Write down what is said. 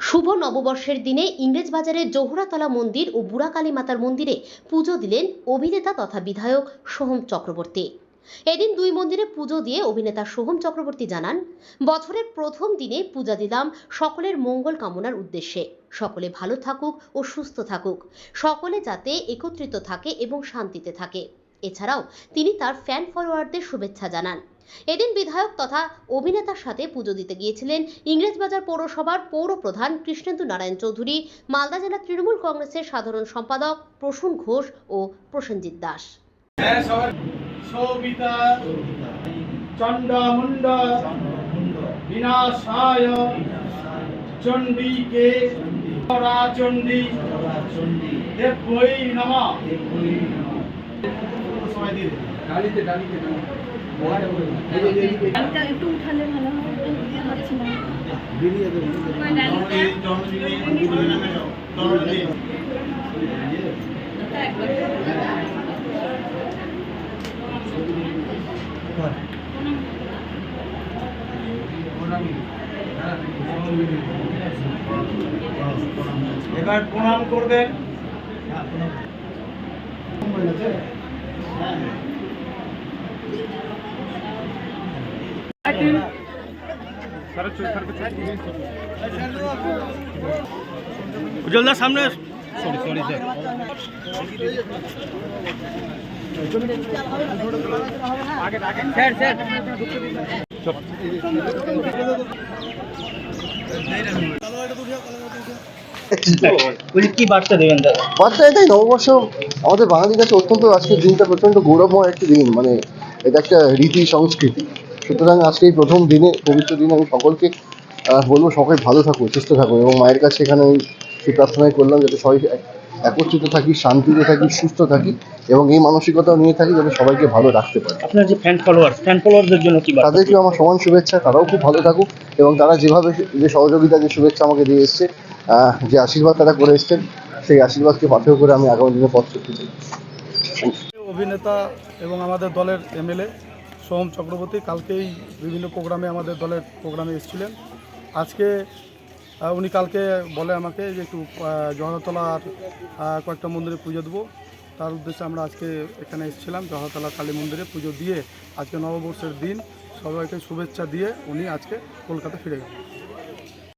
শুভ নববর্ষের দিনে ইংরেজবাজারের জহুরাতলা মন্দির ও বুড়াকালী মাতার মন্দিরে পুজো দিলেন অভিনেতা তথা বিধায়ক সোহম চক্রবর্তী। এদিন দুই মন্দিরে পুজো দিয়ে অভিনেতা সোহম চক্রবর্তী জানান, বছরের প্রথম দিনে পূজা দিলাম সকলের মঙ্গল কামনার উদ্দেশ্যে। সকলে ভালো থাকুক ও সুস্থ থাকুক, সকলে যাতে একত্রিত থাকে এবং শান্তিতে থাকে। এছাড়াও তিনি তার ফ্যান ফলোয়ারদের শুভেচ্ছা জানান। এদিন বিধায়ক তথা অভিনেতার সাথে পুজো দিতে গিয়েছিলেন ইংরেজবাজার পৌরসভার পৌর প্রধান কৃষ্ণেন্দু নারায়ণ চৌধুরী, মালদা জেলা তৃণমূল কংগ্রেসের সাধারণ সম্পাদক প্রসূন ঘোষ ও প্রসেনজিৎ দাস। বিনাশায় চণ্ডীকে চণ্ডী দেবৈ নমঃ। সময় দিয়ে ডালিতে একটু উঠালে ভালো হয়, পাচ্ছি না। এবার প্রণাম করবেন। উজ্জ্বলদার সামনে সরি স্যার। কি বার্তা দেবেন দাদা? বার্তা এটাই, নববর্ষ আমাদের বাঙালির কাছে অত্যন্ত, আজকের দিনটা প্রচণ্ড গৌরবময় একটি দিন, মানে এটা একটা রীতি সংস্কৃতি। সুতরাং আজকে এই প্রথম দিনে, পবিত্র দিনে আমি সকলকে বলবো সবাই ভালো থাকো, সুস্থ থাকো, এবং মায়ের কাছে এখানে আমি সেই প্রার্থনাই করলাম যাতে সবাই একত্রিত থাকি, শান্তিতে থাকি, সুস্থ থাকি, এবং এই মানসিকতাও নিয়ে থাকি যাতে সবাইকে ভালো রাখতে পারি। আপনার যে ফ্যান ফলোয়ারদের জন্য কি? তাদেরকেও আমার সমান শুভেচ্ছা, তারাও খুব ভালো থাকুক, এবং তারা যেভাবে যে সহযোগিতা, যে শুভেচ্ছা আমাকে দিয়ে এসছে, যে আশীর্বাদ তারা করে এসছেন, সেই আশীর্বাদকে পাথেয় করে আমি আগামী দিনে পথ চলতে চাই। অভিনেতা এবং আমাদের দলের এমএলএ সোহম চক্রবর্তী কালকেই বিভিন্ন প্রোগ্রামে, আমাদের দলের প্রোগ্রামে এসেছিলেন। আজকে উনি কালকে বলে আমাকে যে একটু জহরতলার কয়েকটা মন্দিরে পুজো দেবো, তার উদ্দেশ্যে আমরা আজকে এখানে এসেছিলাম। জহরতলা কালী মন্দিরে পুজো দিয়ে আজকে নববর্ষের দিন সবাইকে শুভেচ্ছা দিয়ে উনি আজকে কলকাতা ফিরে গেলেন।